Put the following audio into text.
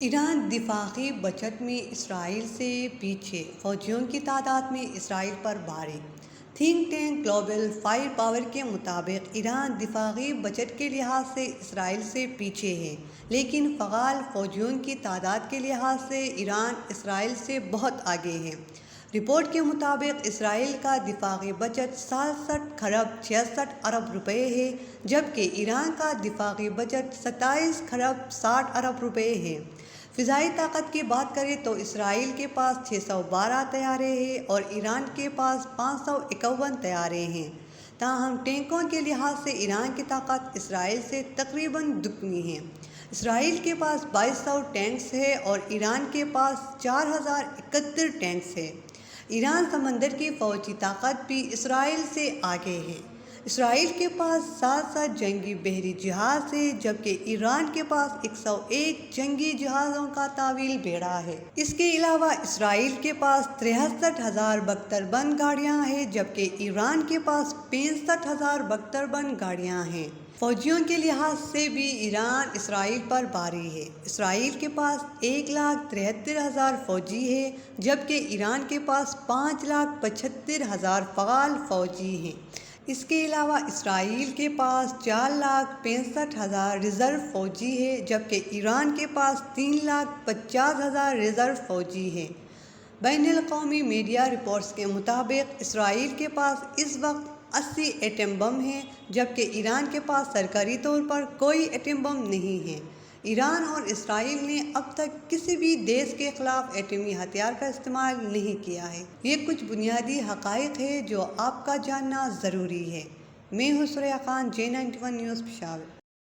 ایران دفاعی بجٹ میں اسرائیل سے پیچھے، فوجیوں کی تعداد میں اسرائیل پر بھاری۔ Think tank global fire power کے مطابق ایران دفاعی بجٹ کے لحاظ سے اسرائیل سے پیچھے ہے، لیکن فعال فوجیوں کی تعداد کے لحاظ سے ایران اسرائیل سے بہت آگے ہے۔ رپورٹ کے مطابق اسرائیل کا دفاعی بجٹ 67 خرب 66 ارب روپے ہے، جبکہ ایران کا دفاعی بجٹ 27 خرب 60 ارب روپے ہے۔ فضائی طاقت کی بات کریں تو اسرائیل کے پاس 612 طیارے ہیں اور ایران کے پاس 551 طیارے ہیں۔ تاہم ٹینکوں کے لحاظ سے ایران کی طاقت اسرائیل سے تقریباً دگنی ہے۔ اسرائیل کے پاس 2200 ٹینکس ہیں اور ایران کے پاس 4071 ٹینکس ہیں۔ ایران سمندر کی فوجی طاقت بھی اسرائیل سے آگے ہے۔ اسرائیل کے پاس 7 جنگی بحری جہاز ہیں، جبکہ ایران کے پاس 101 جنگی جہازوں کا طویل بیڑا ہے۔ اس کے علاوہ اسرائیل کے پاس 63,000 بختر بند گاڑیاں ہیں، جبکہ ایران کے پاس 65,000 بختر بند گاڑیاں ہیں۔ فوجیوں کے لحاظ سے بھی ایران اسرائیل پر بھاری ہے۔ اسرائیل کے پاس 1,73,000 فوجی ہیں، جبکہ ایران کے پاس 5,75,000 فعال فوجی ہیں۔ اس کے علاوہ اسرائیل کے پاس 4,65,000 ریزرو فوجی ہیں، جبکہ ایران کے پاس 3,50,000 ریزرو فوجی ہیں۔ بین الاقوامی میڈیا رپورٹس کے مطابق اسرائیل کے پاس اس وقت 80 ایٹم بم ہیں، جبکہ ایران کے پاس سرکاری طور پر کوئی ایٹم بم نہیں ہے۔ ایران اور اسرائیل نے اب تک کسی بھی دیش کے خلاف ایٹمی ہتھیار کا استعمال نہیں کیا ہے۔ یہ کچھ بنیادی حقائق ہیں جو آپ کا جاننا ضروری ہے۔ میں ہوں سوریا خان، J91 نیوز پشاور۔